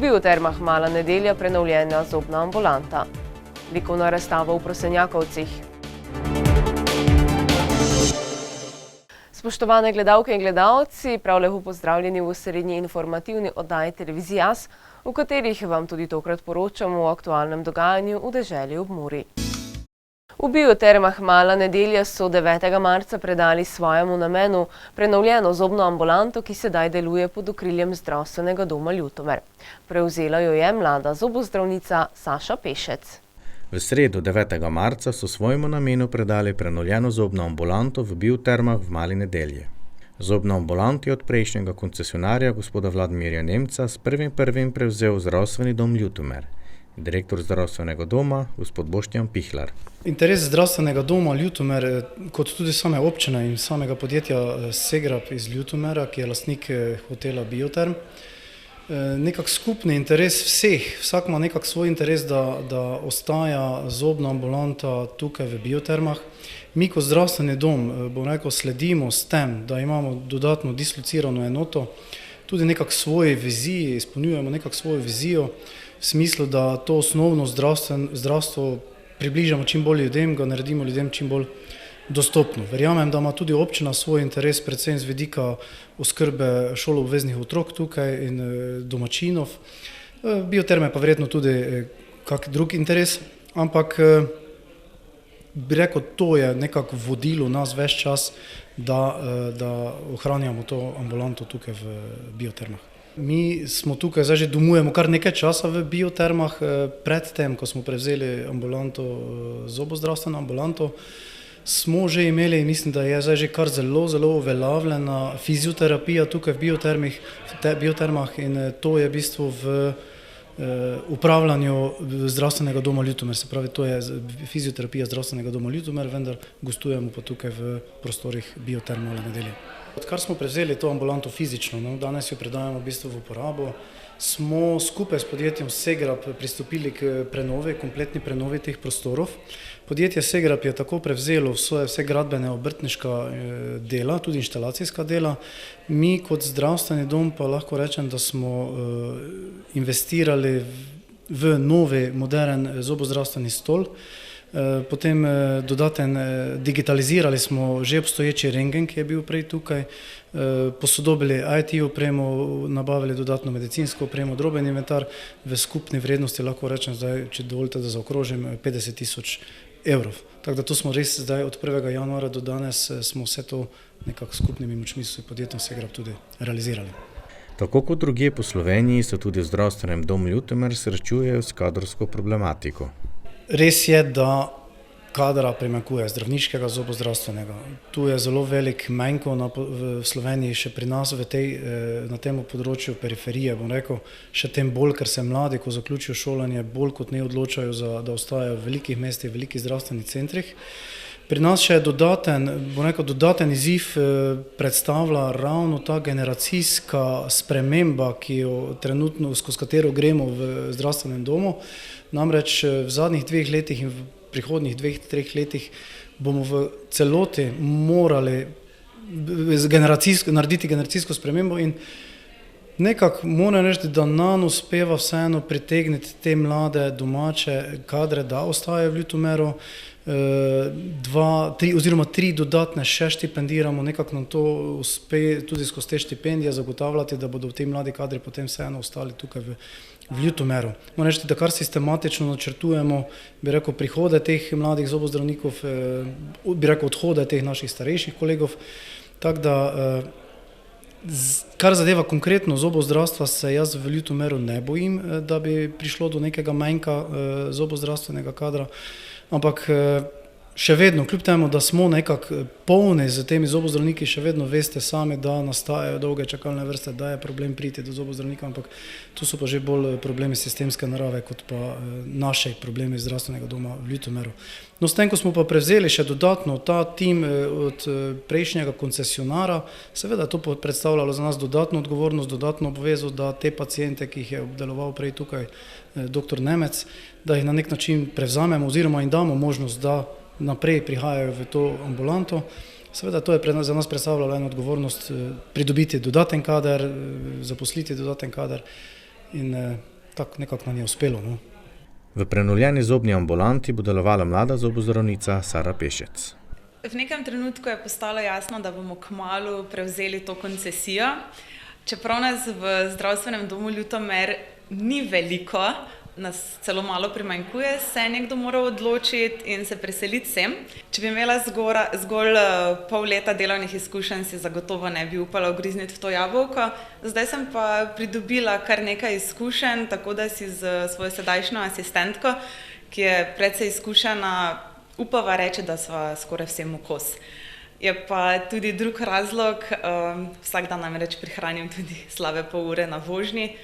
Biotermah Mala Nedelja prenovljena zobna ambulanta. Likovna razstava v Prosenjakovcih. Spoštovane gledalke in gledalci, prav lepo pozdravljeni v srednji informativni oddaji Televizije As, v katerih vam tudi tokrat poročamo o aktualnem dogajanju v deželi ob Muri. V Biotermah Mala Nedelja so 9. marca predali svojemu namenu prenovljeno zobno ambulanto, ki sedaj deluje pod okriljem Zdravstvenega doma Ljutomer. Prevzela jo je mlada zobozdravnica Saša Pešec. V sredo 9. marca so svojemu namenu predali prenovljeno zobno ambulanto v Biotermah v Mali Nedelji. Zobno ambulanto je od prejšnjega koncesionarja gospoda Vladimirja Nemca s 1.1. prevzel Zdravstveni dom Ljutomer. Direktor zdravstvenega doma, gospod Boštjan Pihlar. Interes zdravstvenega doma Ljutomer, kot tudi same občine in samega podjetja Segrap iz Ljutomera, ki je lastnik hotela Bioterm, nekak skupni interes vseh, vsak ima nekak svoj interes, da ostaja zobna ambulanta tukaj v Biotermah. Mi kot zdravstveni dom, sledimo s tem, da imamo dodatno dislocirano enoto, tudi nekak svoje vizije, izpolnjujemo nekak svojo vizijo, v smislu, da to osnovno zdravstvo približamo čim bolj ljudem, ga naredimo ljudem čim bolj dostopno. Verjamem, da ima tudi občina svoj interes, predvsem z vidika oskrbe šoloobveznih otrok tukaj in domačinov. Bioterme pa verjetno tudi kak drug interes, ampak bi rekel, to je nekako vodilo nas ves čas, da ohranjamo to ambulanto tukaj v Biotermah. Mi smo tukaj, zdaj že domujemo kar nekaj časa v Biotermah, predtem, ko smo prevzeli ambulanto, zobozdravstveno ambulanto, smo že imeli, mislim, da je zdaj že kar zelo uveljavljena fizioterapija tukaj v Biotermah in to je v bistvu v upravljanju Zdravstvenega doma Ljutomer, se pravi, to je fizioterapija Zdravstvenega doma Ljutomer, vendar gostujemo pa tukaj v prostorih Bioterm Mala Nedelja. Odkar smo prevzeli to ambulanto fizično, danes jo predajamo v bistvu v uporabo, smo skupaj s podjetjem Segrap pristopili k kompletni prenovi teh prostorov. Podjetje Segrap je tako prevzelo vse gradbene obrtniška dela, tudi inštalacijska dela. Mi kot zdravstveni dom pa lahko rečem, da smo investirali v novi, modern zobozdravstveni stol. Potem digitalizirali smo že obstoječi rentgen, ki je bil prej tukaj, posodobili IT opremo, nabavili dodatno medicinsko opremo, droben inventar v skupni vrednosti, lahko rečem zdaj, če dovolite, da zaokrožim, 50.000 evrov. Tako da to smo res zdaj od 1. januara do danes smo vse to nekako skupnimi močmi s podjetjem Segrap tudi realizirali. Tako kot drugje po Sloveniji se tudi v Zdravstvenem domu Ljutomer srečujejo s kadrovsko problematiko. Res je, da kadra primanjkuje, zdravniškega, zobozdravstvenega. Tu je zelo velik manjko v Sloveniji, še pri nas na tem področju periferije, bom rekel, še tem bolj, ker se mladi, ko zaključijo šolanje, bolj kot ne odločajo, da ostajajo v velikih mestih, v velikih zdravstvenih centrih. Pri nas še dodaten izziv predstavlja ravno ta generacijska sprememba, skozi katero gremo v zdravstvenem domu. Namreč v zadnjih 2 letih in v prihodnjih 2-3 letih bomo v celoti morali narediti generacijsko spremembo in nekako moram reči, da nam uspeva vseeno pritegniti te mlade domače kadre, da ostajajo v Ljutomeru. 3 dodatne še štipendiramo, nekako nam to uspe tudi skozi te štipendije zagotavljati, da bodo ti mladi kadri potem vseeno ostali tukaj v Ljutomeru. Moram reči, da kar sistematično načrtujemo, bi rekel, prihode teh mladih zobozdravnikov, bi rekel, odhode teh naših starejših kolegov, tako da kar zadeva konkretno zobozdravstva, se jaz v Ljutomeru ne bojim, da bi prišlo do nekega manjka zobozdravstvenega kadra, ampak še vedno, kljub temu, da smo nekako polni z temi zobozdravniki, še vedno veste sami, da nastajajo dolge čakalne vrste, da je problem priti do zobozdravnika, ampak tu so pa že bolj problemi sistemske narave, kot pa naši problemi zdravstvenega doma v Ljutomeru. No, s tem, ko smo pa prevzeli še dodatno ta tim od prejšnjega koncesionara, seveda to predstavljalo za nas dodatno odgovornost, dodatno obvezo, da te paciente, ki jih je obdeloval prej tukaj dr. Nemec, da jih na nek način prevzamemo oziroma jim damo možnost, da naprej prihajajo v to ambulanto. Seveda to je za nas predstavljalo eno odgovornost pridobiti dodaten kader, zaposliti dodaten kader in tako nekako nam je uspelo. No. V prenovljeni zobni ambulanti bo delovala mlada zobozdravnica Sara Pešec. V nekem trenutku je postalo jasno, da bomo kmalu prevzeli to koncesijo. Čeprav nas v zdravstvenem domu Ljutomer ni veliko, nas celo malo primanjkuje, se je nekdo moral odločiti in se preseliti sem. Če bi imela zgolj pol leta delovnih izkušenj, si zagotovo ne bi upala ugrizniti v to jabolko. Zdaj sem pa pridobila kar nekaj izkušenj, tako da si z svojo sedajšnjo asistentko, ki je precej izkušena, upava reči, da sva skoraj vsemu kos. Je pa tudi drug razlog, vsak dan namreč prihranim tudi slabe pol ure na vožnji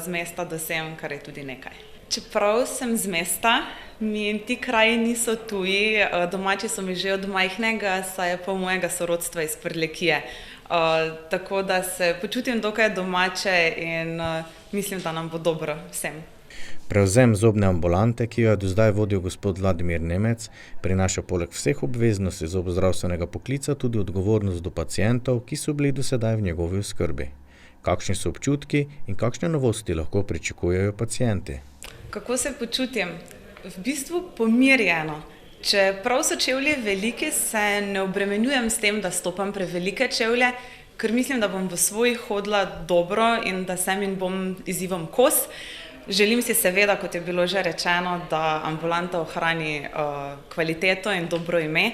z mesta do sem, kar je tudi nekaj. Čeprav sem z mesta, mi ti kraji niso tuji, domači so mi že od majhnega, saj je pol mojega sorodstva iz Prlekije. Tako da se počutim dokaj domače in mislim, da nam bo dobro vsem. Prevzem zobne ambulante, ki jo je do zdaj vodil gospod Vladimir Nemec, prinaša poleg vseh obveznosti zobozdravstvenega poklica tudi odgovornost do pacientov, ki so bili do sedaj v njegovi oskrbi. Kakšni so občutki in kakšne novosti lahko pričakujejo pacienti? Kako se počutim? V bistvu pomirjeno. Čeprav so čevlji veliki, se ne obremenjujem s tem, da stopam prevelike čevlje, ker mislim, da bom v svojih hodila dobro in da sem in bom izzivom kos. Želim si seveda, kot je bilo že rečeno, da ambulanta ohrani kvaliteto in dobro ime.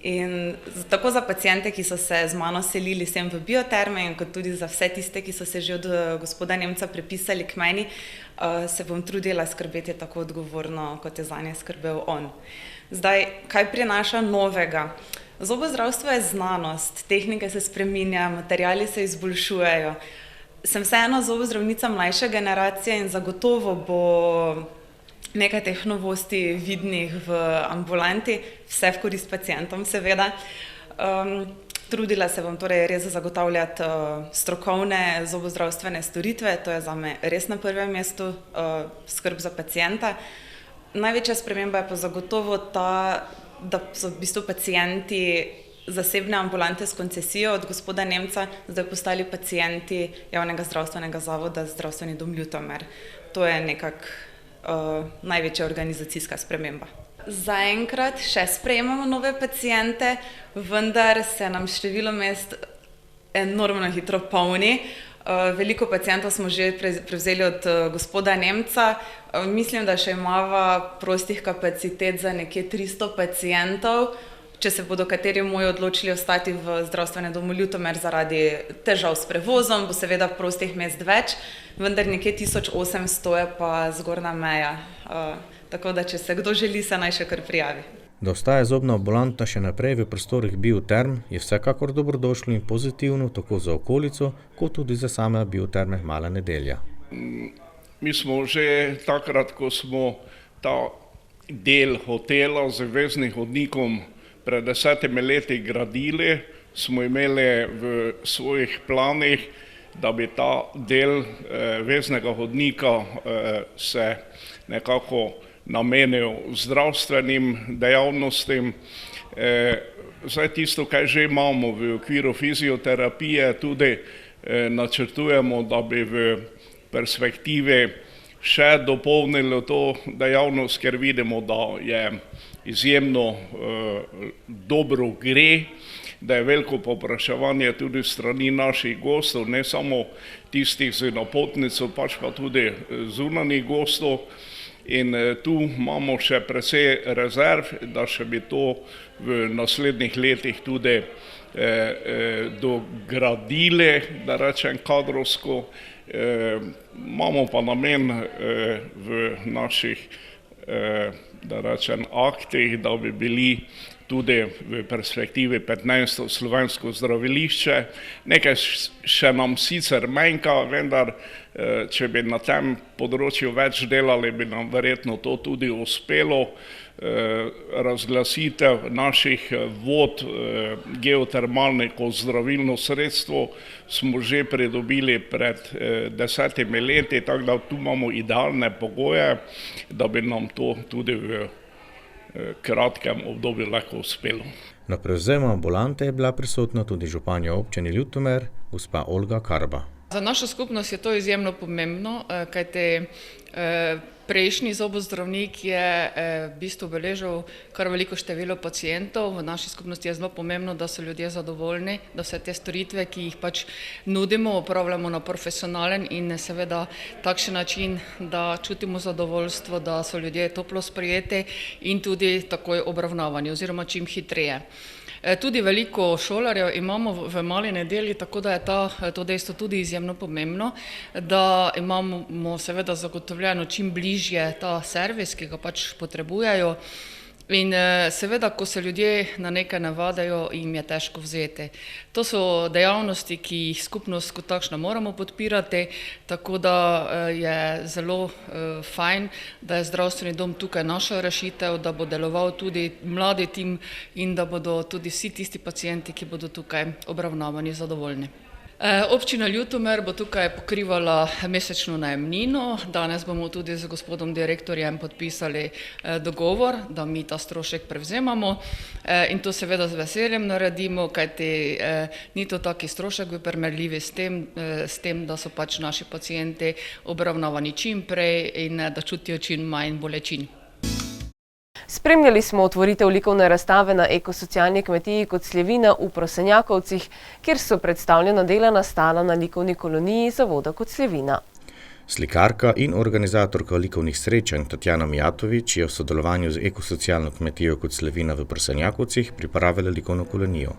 In tako za paciente, ki so se z mano selili sem v Bioterme, in kot tudi za vse tiste, ki so se že od gospoda Nemca prepisali k meni, se bom trudila skrbeti tako odgovorno, kot je zanje skrbel on. Zdaj, kaj prinaša novega? Zobozdravstvo je znanost, tehnike se spreminjajo, materiali se izboljšujejo. Sem vseeno zobozdravnica mlajše generacije in zagotovo bo nekaj teh novosti vidnih v ambulanti, vse v korist pacientom seveda. Trudila se bom torej res zagotavljati strokovne zobozdravstvene storitve, to je zame res na prvem mestu, skrb za pacienta. Največja sprememba je pa zagotovo ta, da so v bistvu pacienti zasebne ambulante s koncesijo od gospoda Nemca zdaj postali pacienti javnega zdravstvenega zavoda Zdravstveni dom Ljutomer. To je nekako največja organizacijska sprememba. Zaenkrat še sprejemamo nove paciente, vendar se nam število mest enormno hitro polni. Veliko pacientov smo že prevzeli od gospoda Nemca. Mislim, da še imava prostih kapacitet za nekje 300 pacientov. Če se bodo kateri moji odločili ostati v Zdravstvenem domu Ljutomer zaradi težav s prevozom, bo seveda prostih mest več, vendar nekje 1800 je pa zgornja meja. Tako da, če se kdo želi, se naj še kar prijavi. Da ostaja zobna ambulanta še naprej v prostorih Bioterm, je vsekakor dobrodošlo in pozitivno tako za okolico, kot tudi za same Bioterme Mala Nedelja. Mi smo že takrat, ko smo ta del hotela z veznim hodnikom pred 10 leti gradili, smo imeli v svojih planih, da bi ta del veznega hodnika se nekako namenil zdravstvenim dejavnostim. Zdaj tisto, kaj že imamo v okviru fizioterapije, tudi načrtujemo, da bi v perspektivi še dopolnili to dejavnost, ker vidimo, da je izjemno dobro gre, da je veliko povpraševanje tudi strani naših gostov, ne samo tistih z napotnico, pač pa tudi zunanjih gostov. In tu imamo še precej rezerv, da še bi to v naslednjih letih tudi dogradili, da rečem kadrovsko. Imamo pa namen v naših da rečem aktih, da bi bili tudi v perspektivi 15. slovensko zdravilišče. Nekaj še nam sicer manjka, vendar če bi na tem področju več delali, bi nam verjetno to tudi uspelo. Razglasitev naših vod geotermalnih kot zdravilno sredstvo smo že pridobili pred 10 leti, tako da tu imamo idealne pogoje, da bi nam to tudi v kratkem obdobju lahko uspelo. Na prevzemu ambulante je bila prisotna tudi županja občine Ljutomer, gospa Olga Karba. Za našo skupnost je to izjemno pomembno, kajti prejšnji zobozdravnik je v bistvu beležil kar veliko število pacientov. V naši skupnosti je zelo pomembno, da so ljudje zadovoljni, da vse te storitve, ki jih pač nudimo, opravljamo na profesionalen in seveda takšen način, da čutimo zadovoljstvo, da so ljudje toplo sprejeti in tudi takoj obravnavani oziroma čim hitreje. Tudi veliko šolarjev imamo v Mali Nedelji, tako da je to dejstvo tudi izjemno pomembno, da imamo seveda zagotovljeno čim bližje ta servis, ki ga pač potrebujejo. In seveda, ko se ljudje na nekaj navadajo, jim je težko vzeti. To so dejavnosti, ki jih skupnost kot takšna moramo podpirati, tako da je zelo fajn, da je zdravstveni dom tukaj naša rešitev, da bo deloval tudi mladi tim in da bodo tudi vsi tisti pacienti, ki bodo tukaj obravnavani, zadovoljni. Občina Ljutomer bo tukaj pokrivala mesečno najemnino. Danes bomo tudi z gospodom direktorjem podpisali dogovor, da mi ta strošek prevzemamo in to seveda z veseljem naredimo, kajti ni to taki strošek v primerjavi s tem, da so pač naši pacienti obravnavani čim prej in da čutijo čim manj bolečin. Spremljali smo otvoritev likovne razstave na ekosocialni kmetiji Koceljevina v Prosenjakovcih, kjer so predstavljena dela nastala na likovni koloniji zavoda Koceljevina. Slikarka in organizatorka likovnih srečanj Tatjana Mijatovič je v sodelovanju z ekosocialno kmetijo Koceljevina v Prosenjakovcih pripravila likovno kolonijo.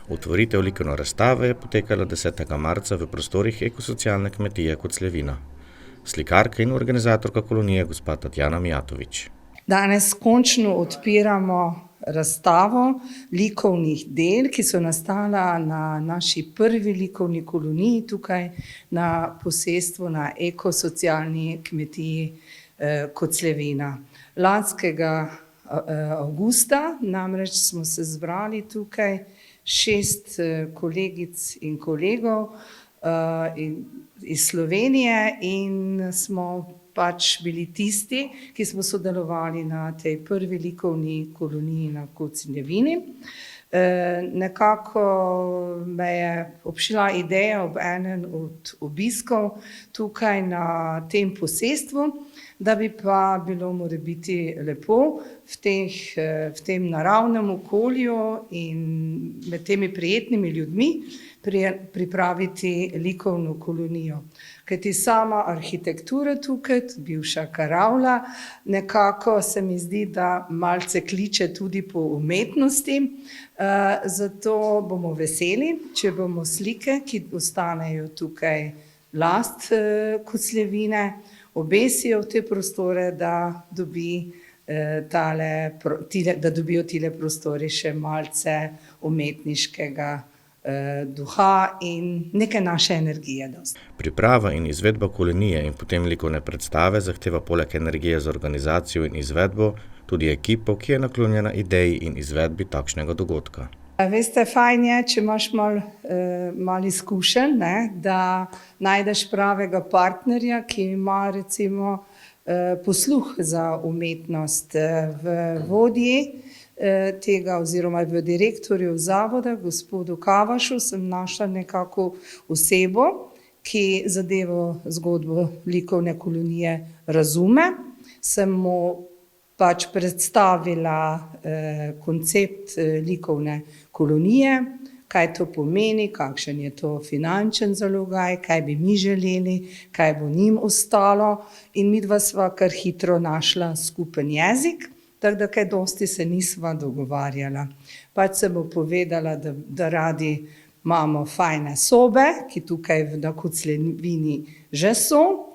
Otvoritev likovne razstave je potekala 10. marca v prostorih ekosocialne kmetije Koceljevina. Slikarka in organizatorka kolonije gospa Tatjana Mijatovič. Danes končno odpiramo razstavo likovnih del, ki so nastala na naši prvi likovni koloniji tukaj na posestvu na ekosocialni kmetiji Koceljevina. Lanskega avgusta namreč smo se zbrali tukaj 6 kolegic in kolegov iz Slovenije in smo pač bili tisti, ki smo sodelovali na tej prvi likovni koloniji na Koceljevini. Nekako me je obšla ideja ob enem od obiskov tukaj na tem posestvu, da bi pa bilo morebiti lepo v tem naravnem okolju in med temi prijetnimi ljudmi pripraviti likovno kolonijo. Kajti sama arhitektura tukaj, bivša karavla, nekako se mi zdi, da malce kliče tudi po umetnosti, zato bomo veseli, če bomo slike, ki ostanejo tukaj last Koceljevine, obesijo v te prostore, da dobijo tile prostori še malce umetniškega duha in neke naše energije. Priprava in izvedba kolonije in potem likovne predstave zahteva poleg energije za organizacijo in izvedbo tudi ekipo, ki je naklonjena ideji in izvedbi takšnega dogodka. Veste, fajn je, če imaš malo izkušenj, da najdeš pravega partnerja, ki ima recimo posluh za umetnost. V vodji tega oziroma v direktorju zavoda, gospodu Kavašu, sem našla nekako osebo, ki zadevo zgodbo likovne kolonije razume. Sem mu pač predstavila koncept likovne kolonije, kaj to pomeni, kakšen je to finančen zalogaj, kaj bi mi želeli, kaj bo njim ostalo in midva sva kar hitro našla skupen jezik. Tako da kaj dosti se nisva dogovarjala. Pač sem mu povedala, da radi imamo fajne sobe, ki tukaj na Koceljevini že so,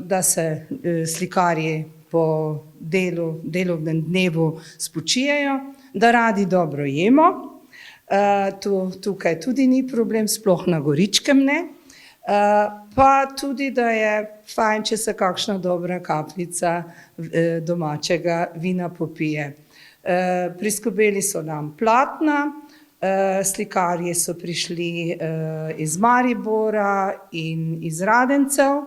da se slikarji po delovnem dnevu spočijejo, da radi dobro jemo. Tukaj tudi ni problem, sploh na Goričkem ne. Pa tudi, da je fajn, če se kakšna dobra kapljica domačega vina popije. Priskrbeli so nam platna, slikarji so prišli iz Maribora in iz Radencev.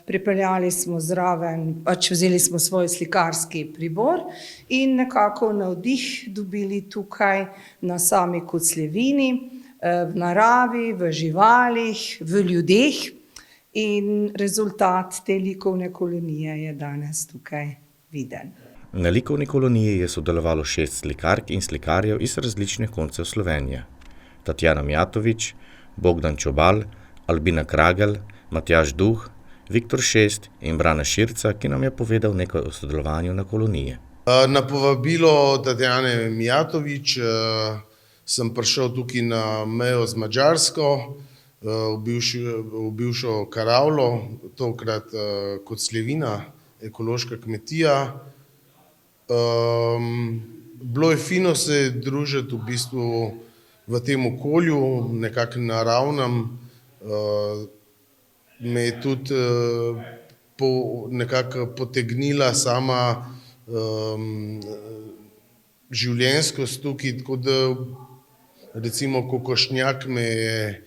Pripeljali smo zraven, pač vzeli smo svoj slikarski pribor in nekako navdih dobili tukaj na sami Koceljevini. v naravi, v živalih, v ljudeh in rezultat te likovne kolonije je danes tukaj viden. Na likovni koloniji je sodelovalo 6 slikark in slikarjev iz različnih koncev Slovenije. Tatjana Mijatovič, Bogdan Čobal, Albina Kragel, Matjaž Duh, Viktor Šest in Brane Širca, ki nam je povedal nekaj o sodelovanju na koloniji. Na povabilo Tatjane Mijatovič sem prišel tukaj na mejo z Madžarsko, v bivšo Karavlo, tokrat Koceljevina, ekološka kmetija. Bilo je fino se družiti v bistvu v tem okolju, nekako naravnem. Me je tudi nekako potegnila sama življenjskost tukaj, tako da recimo kokošnjak me je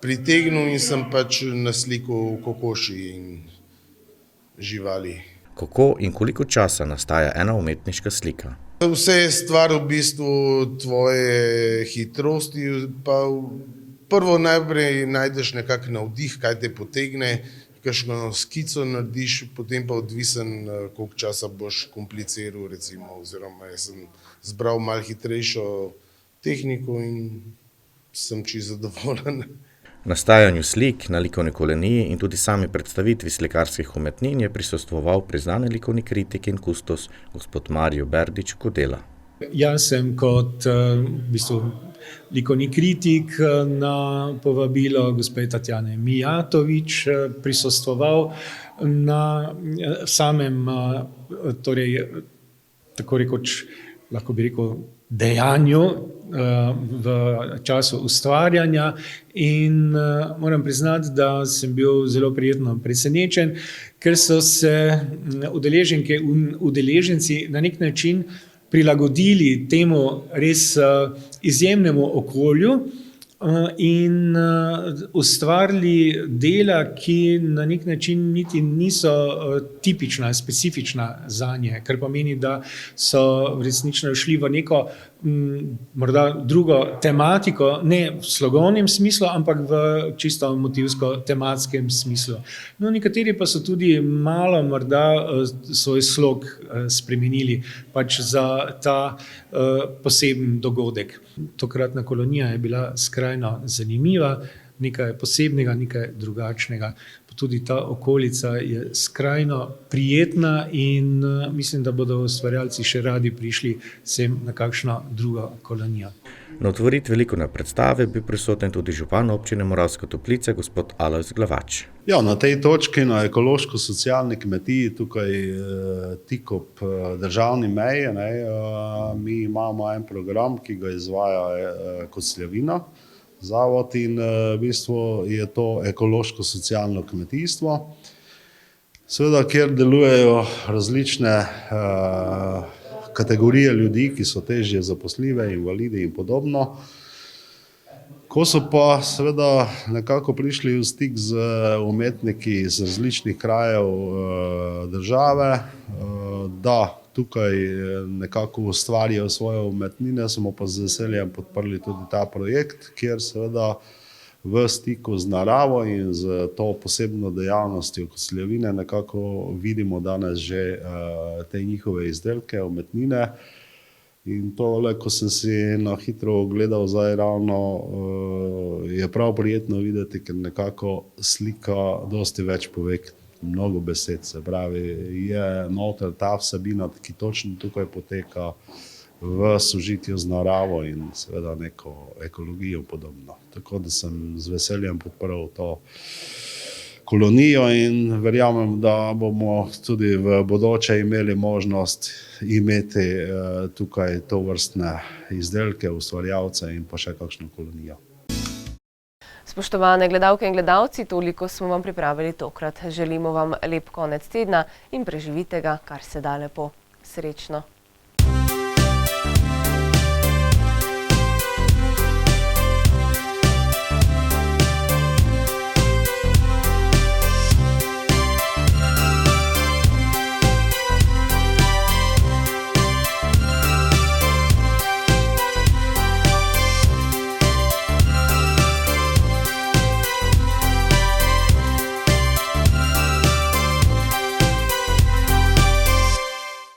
pritegnil in sem pač naslikal kokoši in živali. Kako in koliko časa nastaja ena umetniška slika? Vse je stvar v bistvu tvoje hitrosti, pa prvo najprej najdeš nekak navdih, kaj te potegne, kakšno skico narediš, potem pa odvisen, koliko časa boš kompliciral, recimo, oziroma jaz sem zbral malo hitrejšo tehniko in sem čisto zadovoljen. Nastajanju slik na likovni koloniji in tudi sami predstavitvi slikarskih umetnin je prisostvoval priznani likovni kritik in kustos gospod Mario Berdič Kodela. Jaz sem kot likovni kritik na povabilo gospe Tatjane Mijatovič prisostvoval na samem, torej, tako rekoč, lahko bi rekel, dejanju v času ustvarjanja in moram priznati, da sem bil zelo prijetno presenečen, ker so se udeleženke in udeleženci na nek način prilagodili temu res izjemnemu okolju in ustvarili dela, ki na nek način niti niso tipična, specifična zanje, kar pomeni, da so resnično šli v neko morda drugo tematiko, ne v slogovnem smislu, ampak v čisto motivsko-tematskem smislu. No, nekateri pa so tudi malo morda svoj slog spremenili pač za ta poseben dogodek. Tokratna kolonija je bila skrajno zanimiva, nekaj posebnega, nekaj drugačnega. Tudi ta okolica je skrajno prijetna in mislim, da bodo ustvarjalci še radi prišli sem na kakšno drugo kolonijo. Na otvoritvi likovne predstave bil prisoten tudi župan občine Moravske Toplice, gospod Alojz Glavač. Ja, na tej točki, na ekološko-socialni kmetiji, tukaj tik ob državni meji, mi imamo en program, ki ga izvaja Koceljevina zavod in v bistvu je to ekološko-socialno kmetijstvo. Seveda, kjer delujejo različne kategorije ljudi, ki so težje zaposljive, invalidi in podobno. Ko so pa seveda nekako prišli v stik z umetniki iz različnih krajev države, da tukaj nekako ustvarijo svoje umetnine, smo pa z veseljem podprli tudi ta projekt, kjer seveda v stiku z naravo in z to posebno dejavnostjo Koceljevine nekako vidimo danes že te njihove izdelke, umetnine. In tole, ko sem si na hitro ogledal zdaj ravno, je prav prijetno videti, ker nekako slika dosti več pove, mnogo besed, se pravi, je noter ta vsebina, ki točno tukaj poteka v sožitju z naravo in seveda neko ekologijo podobno. Tako da sem z veseljem podprl to kolonijo in verjamem, da bomo tudi v bodoče imeli možnost imeti tukaj tovrstne izdelke, ustvarjalce in pa še kakšno kolonijo. Spoštovane gledalke in gledalci, toliko smo vam pripravili tokrat. Želimo vam lep konec tedna in preživite ga, kar se da lepo. Srečno!